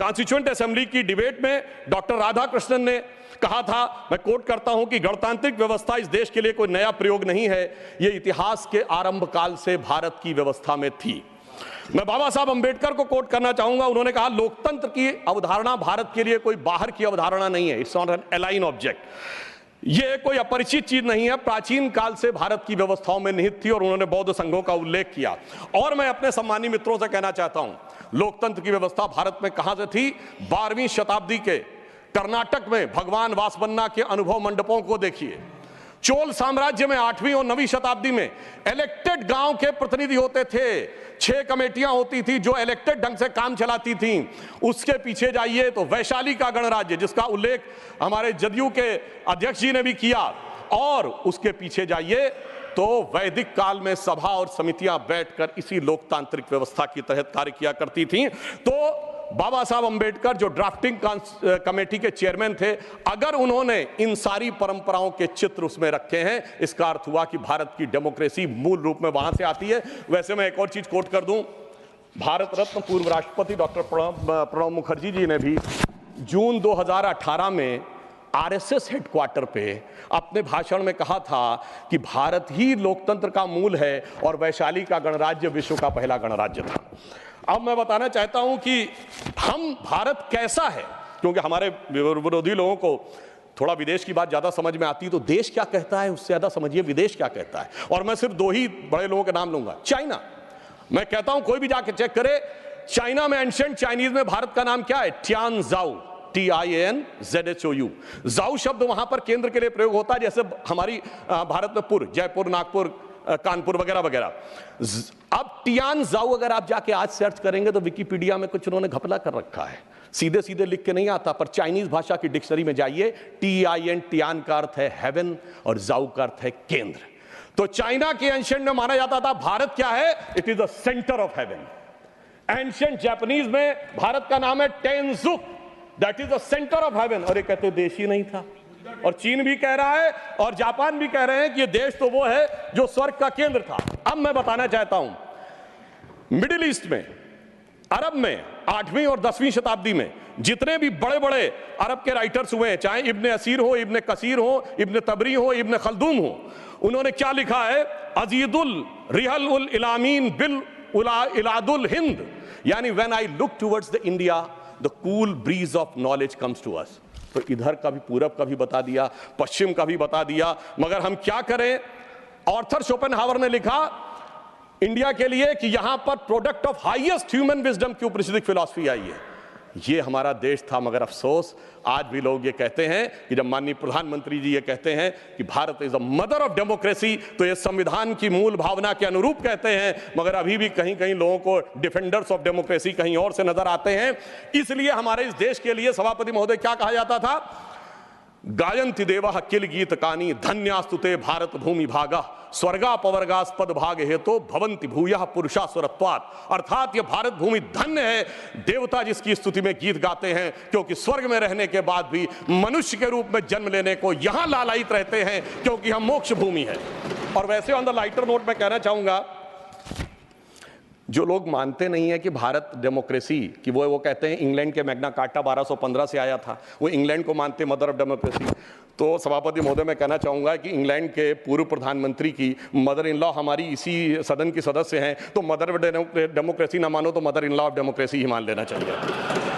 Constituent assembly की debate में doctor Radhakrishnan ने कहा था, मैं कोट करता हूं, कि गणतांत्रिक व्यवस्था इस देश के लिए कोई नया प्रयोग नहीं है, यह इतिहास के आरंभ काल से भारत की व्यवस्था में थी। मैं बाबा साहब अंबेडकर को कोट करना चाहूंगा, उन्होंने कहा, लोकतंत्र की अवधारणा भारत के लिए कोई बाहर की अवधारणा नहीं है, it's not an align object, ये कोई अपरिचित चीज नहीं है, प्राचीन काल से भारत की व्यवस्थाओं में निहित थी। और उन्होंने बौद्ध संघों का उल्लेख किया। और मैं अपने सम्मानित मित्रों से कहना चाहता हूं, लोकतंत्र की व्यवस्था भारत में कहां से थी? 12वीं शताब्दी के कर्नाटक में भगवान वासवन्ना के अनुभव मंडपों को देखिए। चोल साम्राज्य में 8वीं और 9वीं शताब्दी में इलेक्टेड गांव के प्रतिनिधि होते थे, 6 कमेटियां होती थी जो इलेक्टेड ढंग से काम चलाती थी। उसके पीछे जाइए तो वैशाली का गणराज्य, जिसका उल्लेख हमारे जदयू के अध्यक्ष जी ने भी किया, और उसके पीछे जाइए तो वैदिक काल में सभा और समितियां बैठकर इसी लोकतांत्रिक व्यवस्था के तहत कार्य किया करती थी। तो बाबा साहब अंबेडकर जो ड्राफ्टिंग कमेटी के चेयरमैन थे, अगर उन्होंने इन सारी परंपराओं के चित्र उसमें रखे हैं, इसका अर्थ हुआ कि भारत की डेमोक्रेसी मूल रूप में वहां से आती है। वैसे मैं एक और चीज कोट कर दूं, भारत रत्न पूर्व राष्ट्रपति डॉक्टर प्रणब मुखर्जी जी ने भी जून 2018 में आरएसएस हेडक्वार्टर पे अपने भाषण में कहा था कि भारत ही लोकतंत्र का मूल है और वैशाली का गणराज्य विश्व का पहला गणराज्य था। अब मैं बताना चाहता हूं कि हम भारत कैसा है, क्योंकि हमारे विरोधी लोगों को थोड़ा विदेश की बात ज्यादा समझ में आती है, तो देश क्या कहता है उससे ज्यादा समझिए विदेश क्या कहता है। और मैं सिर्फ 2 ही बड़े लोगों के नाम लूंगा। चाइना, मैं कहता हूं कोई भी जाके चेक करे, चाइना में एंशिएंट चाइनीज में भारत का नाम क्या है? ट्यानजाओ, TIANZHOU। जाओ शब्द वहां पर केंद्र के लिए प्रयोग होता है, जैसे हमारी भारत में पुर, जयपुर, नागपुर, कानपुर वगैरह वगैरह। अब ट्यानजाओ अगर आप जाके आज सर्च करेंगे तो विकिपीडिया में कुछ उन्होंने घपला कर रखा है, सीधे सीधे लिख के नहीं आता, पर चाइनीज भाषा की डिक्शनरी में जाइए, TIN, ट्यान का अर्थ है हेवन और जाओ का अर्थ है केंद्र। तो चाइना के एंशिएंट में माना जाता था भारत क्या है? It is the centre of heaven. Ancient Japanese में भारत का नाम है Tenjiku, that is the centre of heaven. और ये कहते देश ही नहीं था। और चीन भी कह रहा है और जापान भी कह रहे हैं कि ये देश तो वो है जो स्वर्ग का केंद्र था। अब मैं बताना चाहता हूं, मिडिल ईस्ट में, अरब में 8वीं और 10वीं शताब्दी में जितने भी बड़े बड़े अरब के राइटर्स हुए हैं, चाहे इब्ने असीर हो, इब्ने कसीर हो, इब्ने तबरी हो, इब्ने खल्दून हो, उन्होंने क्या लिखा है? अजीदुल रिहल उल इलामीन बिल इलादुल हिंद, यानी when I look towards the India the cool breeze of knowledge comes to us. तो इधर का भी, पूरब का भी बता दिया, पश्चिम का भी बता दिया, मगर हम क्या करें? आर्थर शोपेनहावर ने लिखा इंडिया के लिए कि यहां पर product of highest human wisdom की उपनिषदिक फिलॉसफी आई है। ये हमारा देश था, मगर अफसोस आज भी लोग ये कहते हैं कि जब माननीय प्रधानमंत्री जी ये कहते हैं कि Bharat is the mother of democracy, तो ये संविधान की मूल भावना के अनुरूप कहते हैं, मगर अभी भी कहीं कहीं लोगों को डिफेंडर्स ऑफ डेमोक्रेसी कहीं और से नजर आते हैं। इसलिए हमारे इस देश के लिए सभापति महोदय क्या कहा जाता था? गायन्ति देवः किल गीत कानी धन्यास्तुते भारत भूमि भागा स्वर्गापवर्गास्पद भाग हेतु भवंति भूयः पुरुषा सुरत्वात्। अर्थात ये भारत भूमि धन्य है, देवता जिसकी स्तुति में गीत गाते हैं, क्योंकि स्वर्ग में रहने के बाद भी मनुष्य के रूप में जन्म लेने को यहां लालायित रहते हैं, क्योंकि हम मोक्ष भूमि है। और वैसे ऑन द लाइटर नोट मैं कहना चाहूंगा, जो लोग मानते नहीं है कि भारत डेमोक्रेसी कि वो कहते हैं इंग्लैंड के मैग्ना कार्टा 1215 से आया था, वो इंग्लैंड को मानते मदर ऑफ डेमोक्रेसी। तो सभापति महोदय मैं कहना चाहूंगा कि इंग्लैंड के पूर्व प्रधानमंत्री की मदर इन लॉ हमारी इसी सदन की सदस्य हैं, तो मदर ऑफ डेमोक्रेसी ना मानो तो mother in law of democracy ही मान लेना चाहिए।